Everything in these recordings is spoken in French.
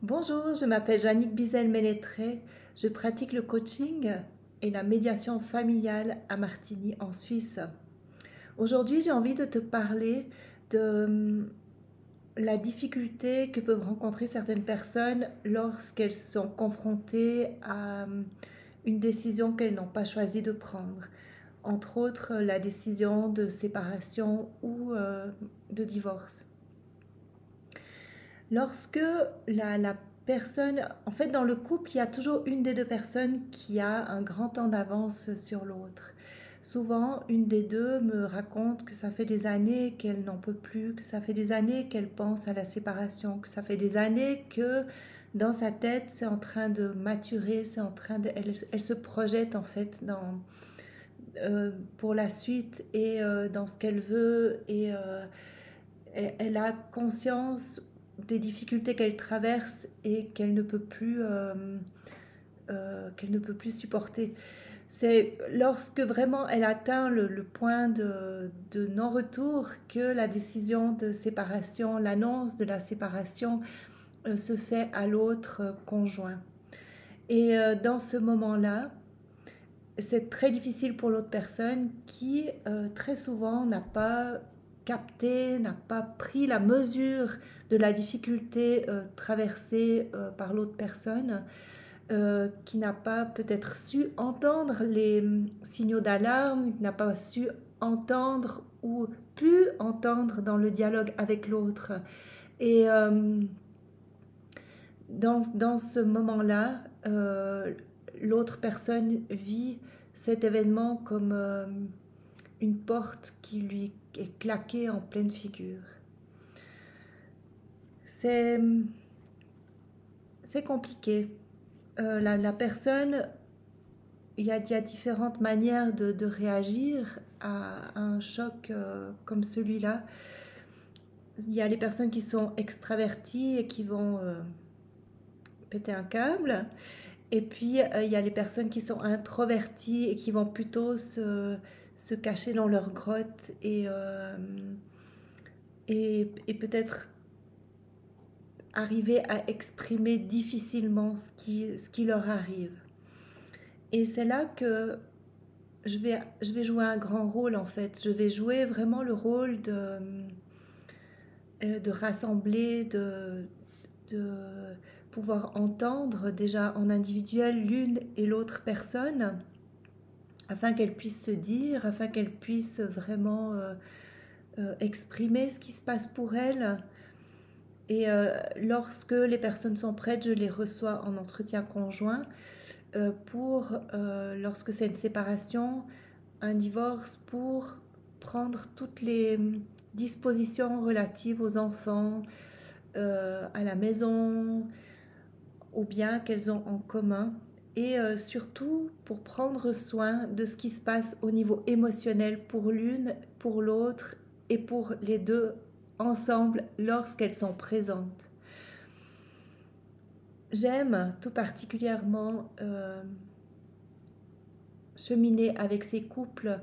Bonjour, je m'appelle Jannick Bizel-Ménétré. Je pratique le coaching et la médiation familiale à Martigny en Suisse. Aujourd'hui, j'ai envie de te parler de la difficulté que peuvent rencontrer certaines personnes lorsqu'elles sont confrontées à une décision qu'elles n'ont pas choisi de prendre. Entre autres, la décision de séparation ou de divorce. Lorsque la personne, en fait, dans le couple, il y a toujours une des deux personnes qui a un grand temps d'avance sur l'autre. Souvent, une des deux me raconte que ça fait des années qu'elle n'en peut plus, que ça fait des années qu'elle pense à la séparation, que ça fait des années que dans sa tête, c'est en train de maturer, elle se projette en fait pour la suite et dans ce qu'elle veut elle a conscience des difficultés qu'elle traverse et qu'elle ne peut plus supporter. C'est lorsque vraiment elle atteint le point de non-retour que la décision de séparation, l'annonce de la séparation se fait à l'autre conjoint. Et dans ce moment-là, c'est très difficile pour l'autre personne qui très souvent n'a pas capté, n'a pas pris la mesure de la difficulté traversée par l'autre personne, qui n'a pas peut-être su entendre les signaux d'alarme, qui n'a pas su entendre ou pu entendre dans le dialogue avec l'autre. Et dans ce moment-là, l'autre personne vit cet événement comme une porte qui lui est claquée en pleine figure. C'est compliqué. La personne, il y a différentes manières de réagir à un choc comme celui-là. Il y a les personnes qui sont extraverties et qui vont péter un câble. Et puis, il y a les personnes qui sont introverties et qui vont plutôt se cacher dans leur grotte et peut-être arriver à exprimer difficilement ce qui leur arrive. Et c'est là que je vais jouer un grand rôle en fait. Je vais jouer vraiment le rôle de rassembler, de pouvoir entendre déjà en individuel l'une et l'autre personne afin qu'elles puissent se dire, afin qu'elles puissent vraiment exprimer ce qui se passe pour elles. Et lorsque les personnes sont prêtes, je les reçois en entretien conjoint lorsque c'est une séparation, un divorce, pour prendre toutes les dispositions relatives aux enfants, à la maison, aux biens qu'elles ont en commun et surtout pour prendre soin de ce qui se passe au niveau émotionnel pour l'une, pour l'autre et pour les deux ensemble lorsqu'elles sont présentes. J'aime tout particulièrement cheminer avec ces couples.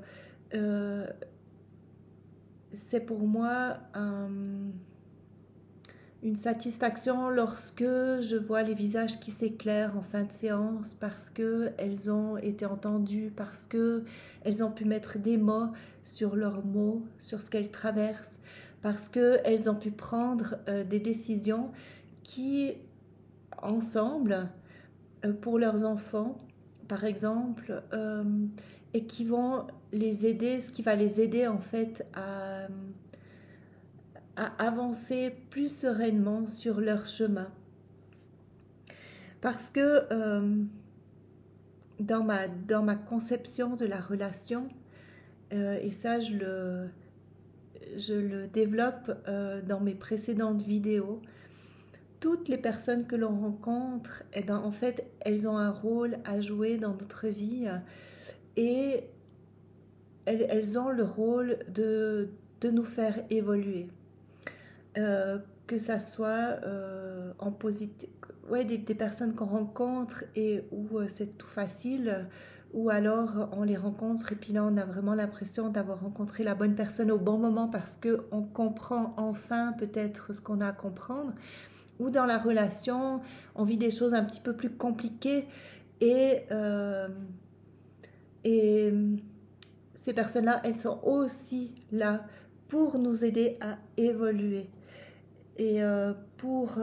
C'est pour moi une satisfaction lorsque je vois les visages qui s'éclairent en fin de séance parce qu'elles ont été entendues, parce qu'elles ont pu mettre des mots sur leurs mots, sur ce qu'elles traversent, parce qu'elles ont pu prendre des décisions qui, ensemble, pour leurs enfants, par exemple, et qui vont les aider, ce qui va les aider en fait à avancer plus sereinement sur leur chemin. Parce que dans ma conception de la relation, et ça je le développe dans mes précédentes vidéos, toutes les personnes que l'on rencontre, eh ben, en fait, elles ont un rôle à jouer dans notre vie et elles ont le rôle de nous faire évoluer. Que ça soit en positif, ouais, des personnes qu'on rencontre et où c'est tout facile, ou alors on les rencontre et puis là on a vraiment l'impression d'avoir rencontré la bonne personne au bon moment parce qu'on comprend enfin peut-être ce qu'on a à comprendre, ou dans la relation, on vit des choses un petit peu plus compliquées et, et ces personnes-là, elles sont aussi là pour nous aider à évoluer et pour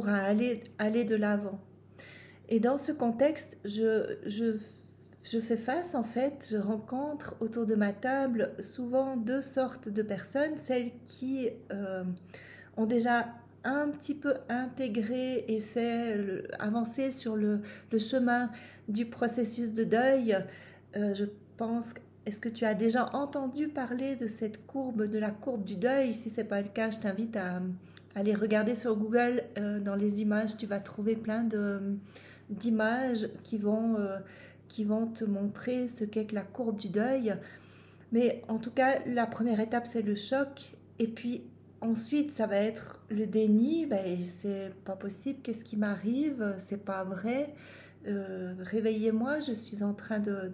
aller de l'avant. Et dans ce contexte, je fais face, en fait, je rencontre autour de ma table souvent deux sortes de personnes, celles qui ont déjà un petit peu intégré et fait avancer sur le chemin du processus de deuil. Je pense, est-ce que tu as déjà entendu parler de cette courbe, de la courbe du deuil? Si ce n'est pas le cas, je t'invite à aller regarder sur Google. Dans les images, tu vas trouver plein d'images qui vont te montrer ce qu'est que la courbe du deuil. Mais en tout cas, la première étape, c'est le choc. Et puis ensuite, ça va être le déni. Ben, c'est pas possible, qu'est-ce qui m'arrive? C'est pas vrai. Réveillez-moi, je suis en train de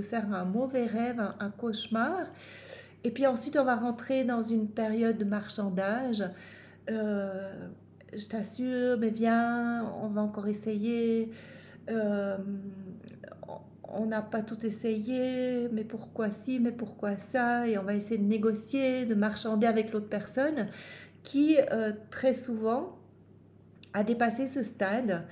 faire un mauvais rêve, un cauchemar. Et puis ensuite, on va rentrer dans une période de marchandage. Je t'assure, mais viens, on va encore essayer. Euh, on n'a pas tout essayé, mais pourquoi ci, mais pourquoi ça? Et on va essayer de négocier, de marchander avec l'autre personne qui, très souvent, a dépassé ce stade.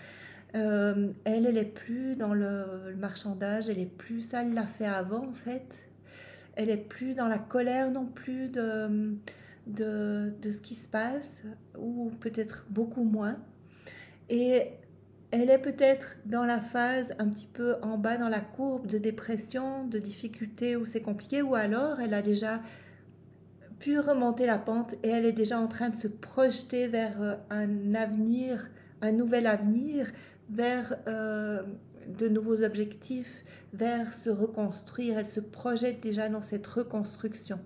Elle est plus dans le marchandage, elle est plus, ça elle l'a fait avant en fait. Elle est plus dans la colère non plus de ce qui se passe, ou peut-être beaucoup moins. Et elle est peut-être dans la phase un petit peu en bas dans la courbe de dépression, de difficulté où c'est compliqué, ou alors elle a déjà pu remonter la pente et elle est déjà en train de se projeter vers un avenir, un nouvel avenir, vers de nouveaux objectifs, vers se reconstruire. Elle se projette déjà dans cette reconstruction.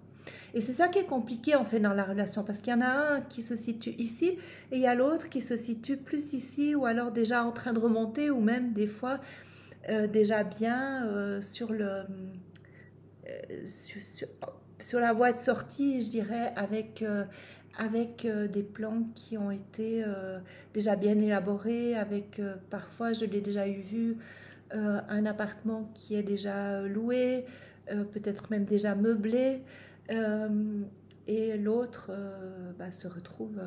Et c'est ça qui est compliqué en fait dans la relation, parce qu'il y en a un qui se situe ici et il y a l'autre qui se situe plus ici, ou alors déjà en train de remonter, ou même des fois déjà bien sur la voie de sortie, je dirais, avec des plans qui ont été déjà bien élaborés, avec parfois, je l'ai déjà vu, un appartement qui est déjà loué, peut-être même déjà meublé, et l'autre se retrouve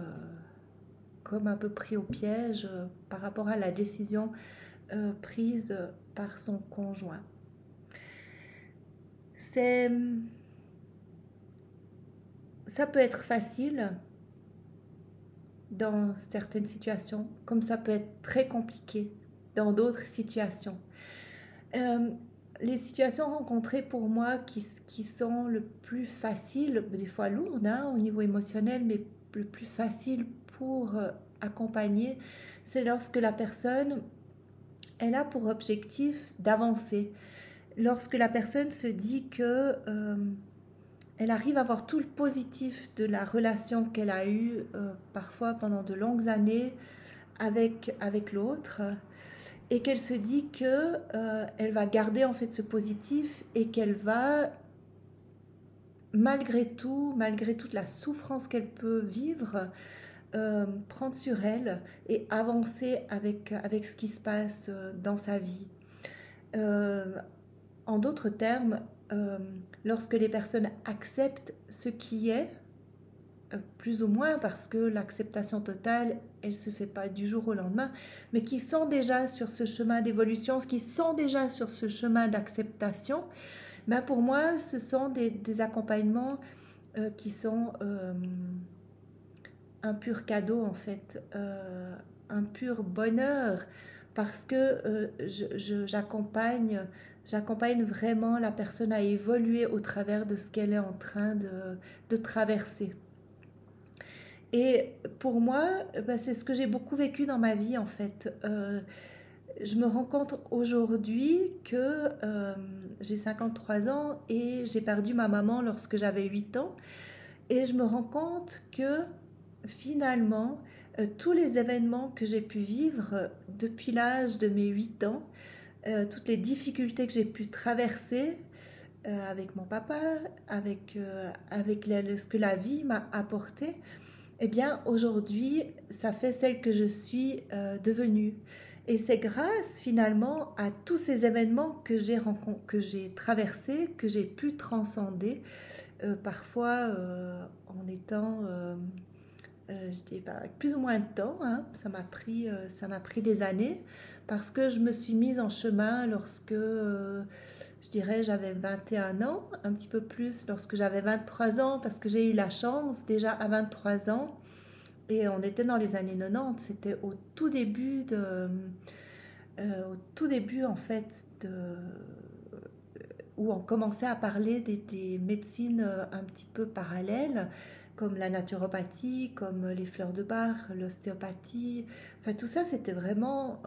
comme un peu pris au piège par rapport à la décision prise par son conjoint. Ça peut être facile dans certaines situations, comme ça peut être très compliqué dans d'autres situations. Les situations rencontrées pour moi qui sont le plus faciles, des fois lourdes au niveau émotionnel, mais le plus facile pour accompagner, c'est lorsque la personne, elle a pour objectif d'avancer. Lorsque la personne se dit que elle arrive à voir tout le positif de la relation qu'elle a eue parfois pendant de longues années avec l'autre, et qu'elle se dit que elle va garder en fait ce positif, et qu'elle va malgré toute la souffrance qu'elle peut vivre, prendre sur elle et avancer avec ce qui se passe dans sa vie. En d'autres termes, lorsque les personnes acceptent ce qui est, plus ou moins, parce que l'acceptation totale, elle ne se fait pas du jour au lendemain, mais qui sont déjà sur ce chemin d'évolution, qui sont déjà sur ce chemin d'acceptation, ben pour moi, ce sont des accompagnements qui sont un pur cadeau, en fait, un pur bonheur, parce que j'accompagne vraiment la personne à évoluer au travers de ce qu'elle est en train de traverser. Et pour moi, c'est ce que j'ai beaucoup vécu dans ma vie en fait. Je me rends compte aujourd'hui que j'ai 53 ans et j'ai perdu ma maman lorsque j'avais 8 ans. Et je me rends compte que finalement, tous les événements que j'ai pu vivre depuis l'âge de mes 8 ans, toutes les difficultés que j'ai pu traverser avec mon papa, avec ce que la vie m'a apporté, Eh bien, aujourd'hui, ça fait celle que je suis devenue. Et c'est grâce finalement à tous ces événements que j'ai traversés, que j'ai pu transcender, parfois en étant, je dis, avec plus ou moins de temps, hein. Ça m'a pris des années, parce que je me suis mise en chemin lorsque, je dirais, j'avais 21 ans, un petit peu plus lorsque j'avais 23 ans, parce que j'ai eu la chance déjà à 23 ans. Et on était dans les années 90, c'était au tout début en fait, où on commençait à parler des médecines un petit peu parallèles, comme la naturopathie, comme les fleurs de Bach, l'ostéopathie. Enfin, tout ça, c'était vraiment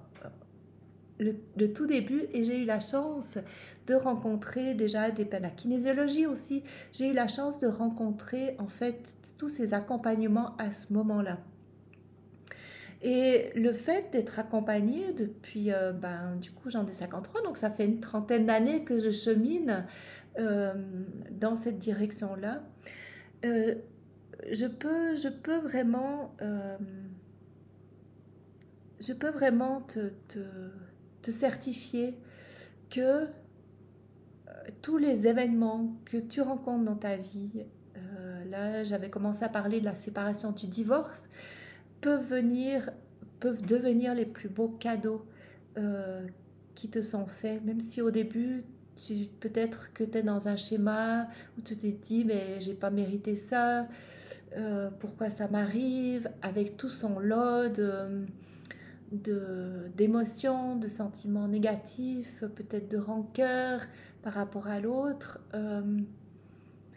le tout début, et j'ai eu la chance de rencontrer déjà la kinésiologie aussi. J'ai eu la chance de rencontrer en fait tous ces accompagnements à ce moment-là. Et le fait d'être accompagnée depuis, du coup, j'en ai 53, donc ça fait une trentaine d'années que je chemine euh, dans cette direction-là. Euh, je peux vraiment, te certifier que tous les événements que tu rencontres dans ta vie, là, j'avais commencé à parler de la séparation, du divorce, peuvent venir, peuvent devenir les plus beaux cadeaux euh, qui te sont faits, même si au début, peut-être que tu es dans un schéma où tu t'es dit, mais j'ai pas mérité ça, pourquoi ça m'arrive, avec tout son lot d'émotions, de sentiments négatifs, peut-être de rancœur par rapport à l'autre.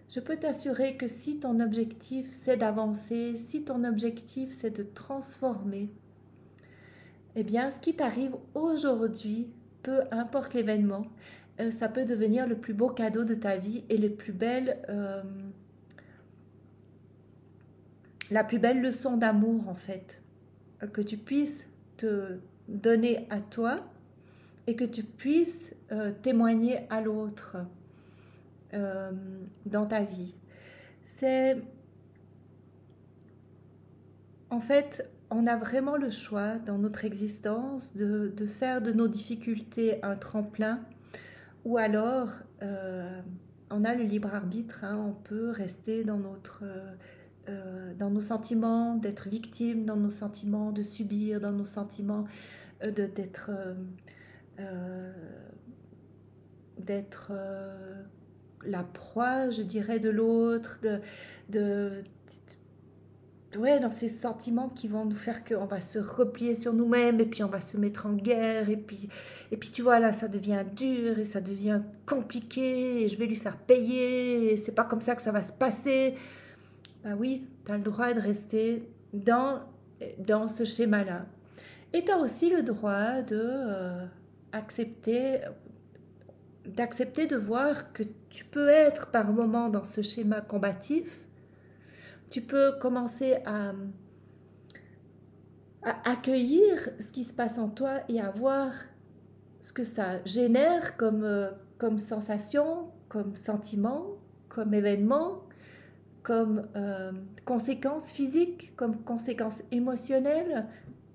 Je peux t'assurer que si ton objectif c'est d'avancer, si ton objectif c'est de transformer, eh bien ce qui t'arrive aujourd'hui, peu importe l'événement, ça peut devenir le plus beau cadeau de ta vie et la plus belle leçon d'amour en fait, que tu puisses te donner à toi et que tu puisses témoigner à l'autre euh, dans ta vie. C'est En fait, on a vraiment le choix dans notre existence de faire de nos difficultés un tremplin, ou alors on a le libre arbitre, hein. On peut rester dans nos sentiments d'être victime, dans nos sentiments de subir, dans nos sentiments d'être euh, d'être la proie, je dirais, de l'autre, de, ouais, dans ces sentiments qui vont nous faire qu'on va se replier sur nous-mêmes, et puis on va se mettre en guerre, et puis tu vois, là, ça devient dur, et ça devient compliqué, et je vais lui faire payer, et c'est pas comme ça que ça va se passer. Bah oui, tu as le droit de rester dans ce schéma-là. Et tu as aussi le droit accepter, d'accepter de voir que tu peux être par moment dans ce schéma combatif. Tu peux commencer à accueillir ce qui se passe en toi et à voir ce que ça génère comme sensation, comme sentiment, comme événement, comme conséquences physiques, comme conséquences émotionnelles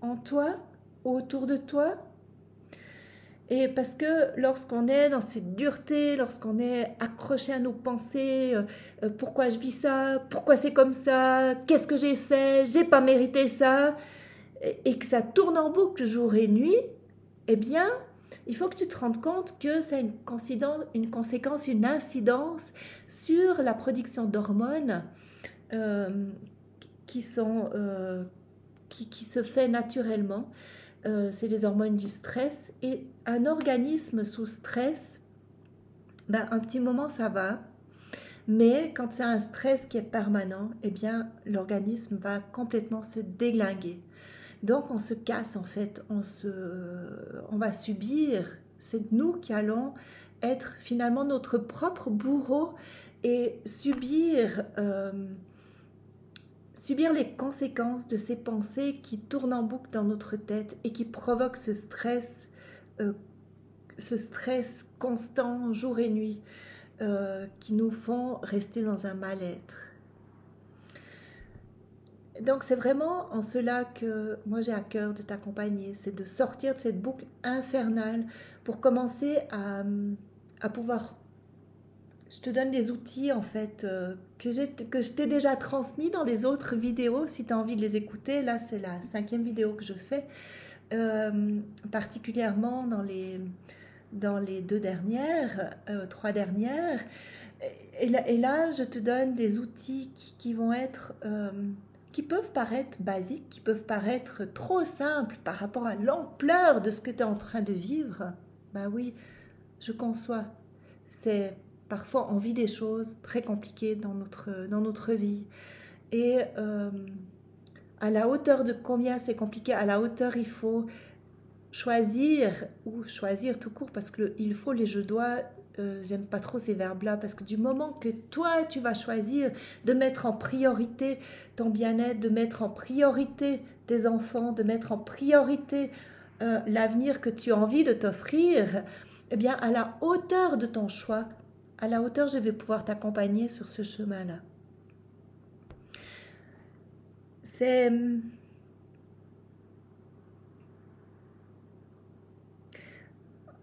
en toi, autour de toi. Et parce que lorsqu'on est dans cette dureté, lorsqu'on est accroché à nos pensées, pourquoi je vis ça, pourquoi c'est comme ça, qu'est-ce que j'ai fait, j'ai pas mérité ça, et que ça tourne en boucle jour et nuit, eh bien, il faut que tu te rendes compte que ça a une conséquence, une incidence sur la production d'hormones euh, qui qui se fait naturellement. C'est les hormones du stress. Et un organisme sous stress, ben, un petit moment ça va, mais quand c'est un stress qui est permanent, eh bien l'organisme va complètement se déglinguer. Donc on se casse en fait, on va subir, c'est nous qui allons être finalement notre propre bourreau et subir les conséquences de ces pensées qui tournent en boucle dans notre tête et qui provoquent euh, ce stress constant jour et nuit, qui nous font rester dans un mal-être. Donc c'est vraiment en cela que moi j'ai à cœur de t'accompagner, c'est de sortir de cette boucle infernale pour commencer à pouvoir. Je te donne des outils en fait que je t'ai déjà transmis dans les autres vidéos si tu as envie de les écouter. Là c'est la 5e vidéo que je fais, particulièrement dans les 2 dernières, 3 dernières. Et là, je te donne des outils qui vont être, qui peuvent paraître basiques, qui peuvent paraître trop simples par rapport à l'ampleur de ce que tu es en train de vivre. Ben oui, je conçois. C'est parfois on vit des choses très compliquées dans notre vie. Et à la hauteur de combien c'est compliqué, à la hauteur il faut choisir, ou choisir tout court, parce que il faut, les je dois, j'aime pas trop ces verbes-là, parce que du moment que toi, tu vas choisir de mettre en priorité ton bien-être, de mettre en priorité tes enfants, de mettre en priorité l'avenir que tu as envie de t'offrir, eh bien, à la hauteur de ton choix, à la hauteur, je vais pouvoir t'accompagner sur ce chemin-là. C'est...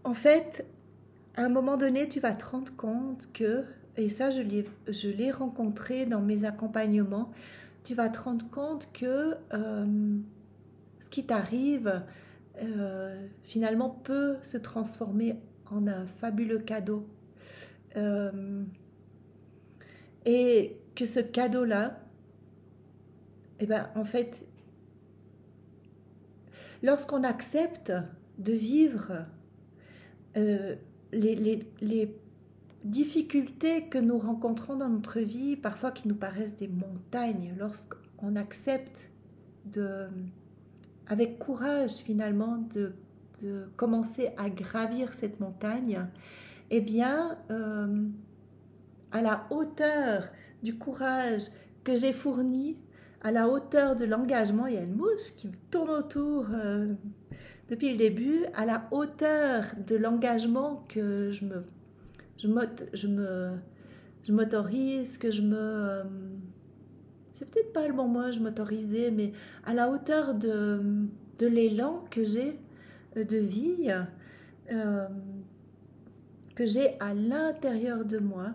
En fait, à un moment donné, tu vas te rendre compte que, et ça je l'ai rencontré dans mes accompagnements, tu vas te rendre compte que ce qui t'arrive finalement peut se transformer en un fabuleux cadeau. Et que ce cadeau-là, eh ben, en fait, lorsqu'on accepte de vivre les difficultés que nous rencontrons dans notre vie, parfois qui nous paraissent des montagnes, lorsqu'on accepte avec courage finalement de commencer à gravir cette montagne, eh bien, à la hauteur du courage que j'ai fourni, à la hauteur de l'engagement, il y a une mouche qui me tourne autour depuis le début, à la hauteur de l'engagement que je m'autorise, que c'est peut-être pas le bon mot, je m'autorisais, mais à la hauteur de l'élan que j'ai de vie, euh, que j'ai à l'intérieur de moi,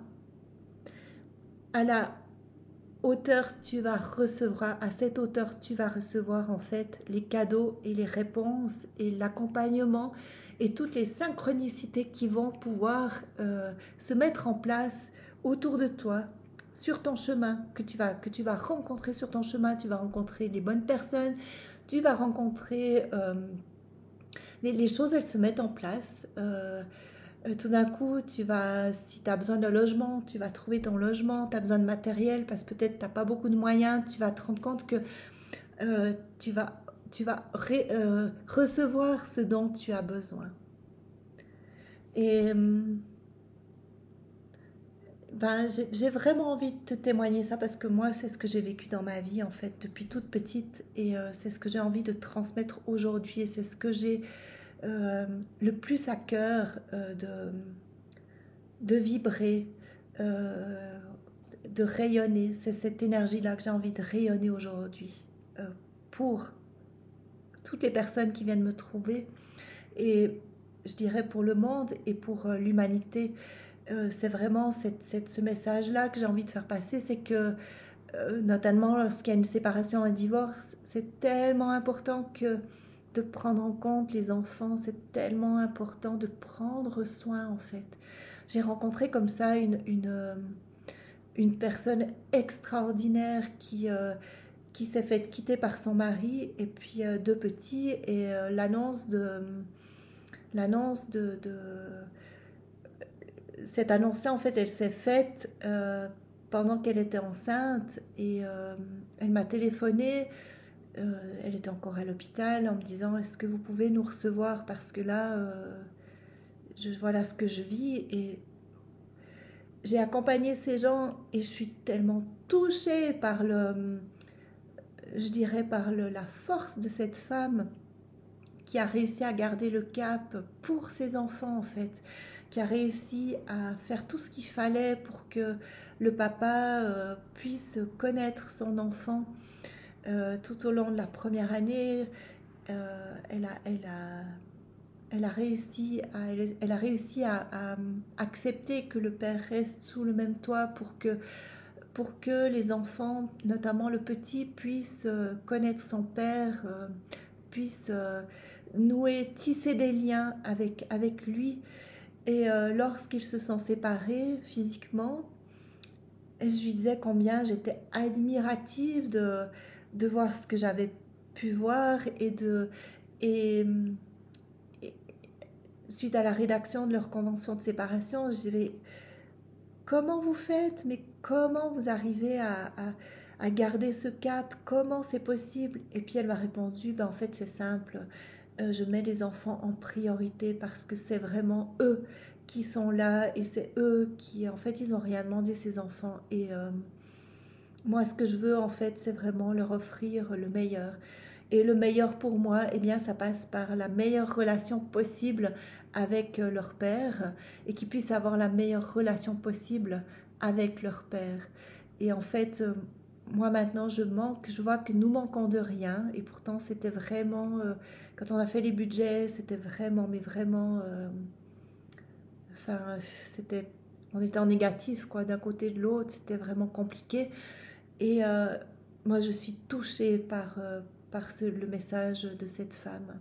à la hauteur tu vas recevoir, à cette hauteur tu vas recevoir en fait les cadeaux et les réponses et l'accompagnement et toutes les synchronicités qui vont pouvoir se mettre en place autour de toi, sur ton chemin, que tu vas rencontrer sur ton chemin. Tu vas rencontrer les bonnes personnes, tu vas rencontrer les choses, elles se mettent en place. Tout d'un coup, si tu as besoin d'un logement, tu vas trouver ton logement. Tu as besoin de matériel parce que peut-être tu n'as pas beaucoup de moyens. Tu vas te rendre compte que tu vas recevoir ce dont tu as besoin. Et ben, j'ai vraiment envie de te témoigner ça parce que moi, c'est ce que j'ai vécu dans ma vie en fait depuis toute petite, et c'est ce que j'ai envie de transmettre aujourd'hui, et c'est ce que j'ai le plus à cœur de vibrer, de rayonner. C'est cette énergie-là que j'ai envie de rayonner aujourd'hui pour toutes les personnes qui viennent me trouver, et je dirais pour le monde et pour l'humanité. C'est vraiment ce message-là que j'ai envie de faire passer, c'est que notamment lorsqu'il y a une séparation, un divorce, c'est tellement important de prendre en compte les enfants, c'est tellement important de prendre soin en fait. J'ai rencontré comme ça une personne extraordinaire qui s'est fait quitter par son mari et puis 2 petits, et l'annonce de cette annonce-là, en fait, elle s'est faite pendant qu'elle était enceinte, et elle m'a téléphoné. Elle était encore à l'hôpital en me disant: est-ce que vous pouvez nous recevoir parce que là, voilà ce que je vis. Et j'ai accompagné ces gens et je suis tellement touchée par je dirais la force de cette femme qui a réussi à garder le cap pour ses enfants en fait, qui a réussi à faire tout ce qu'il fallait pour que le papa puisse connaître son enfant, tout au long de la première année, elle a, elle a réussi à accepter que le père reste sous le même toit pour que les enfants, notamment le petit, puissent connaître son père, puissent nouer, tisser des liens avec lui. Et lorsqu'ils se sont séparés physiquement, je lui disais combien j'étais admirative de voir ce que j'avais pu voir et, et suite à la rédaction de leur convention de séparation, je disais comment vous faites, mais comment vous arrivez à garder ce cap, comment c'est possible? Et puis elle m'a répondu, ben en fait c'est simple, je mets les enfants en priorité parce que c'est vraiment eux qui sont là et c'est eux qui, en fait, ils n'ont rien demandé ces enfants. Et moi, ce que je veux, en fait, c'est vraiment leur offrir le meilleur. Et le meilleur pour moi, eh bien, ça passe par la meilleure relation possible avec leur père et qu'ils puissent avoir la meilleure relation possible avec leur père. Et en fait, moi maintenant, je vois que nous manquons de rien. Et pourtant, c'était vraiment, quand on a fait les budgets, c'était vraiment, mais vraiment, enfin, c'était, on était en négatif, quoi, d'un côté et de l'autre, c'était vraiment compliqué. Et moi, je suis touchée le message de cette femme.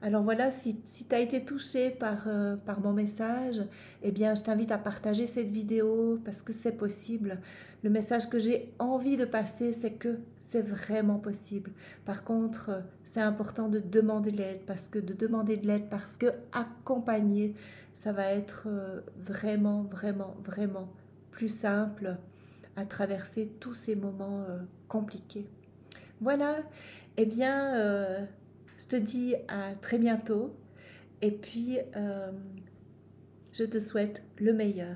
Alors voilà, si tu as été touché par mon message, eh bien, je t'invite à partager cette vidéo parce que c'est possible. Le message que j'ai envie de passer, c'est que c'est vraiment possible. Par contre, c'est important de demander de l'aide parce que accompagner, ça va être vraiment, vraiment, vraiment plus simple à traverser tous ces moments compliqués. Voilà, eh bien, je te dis à très bientôt et puis je te souhaite le meilleur.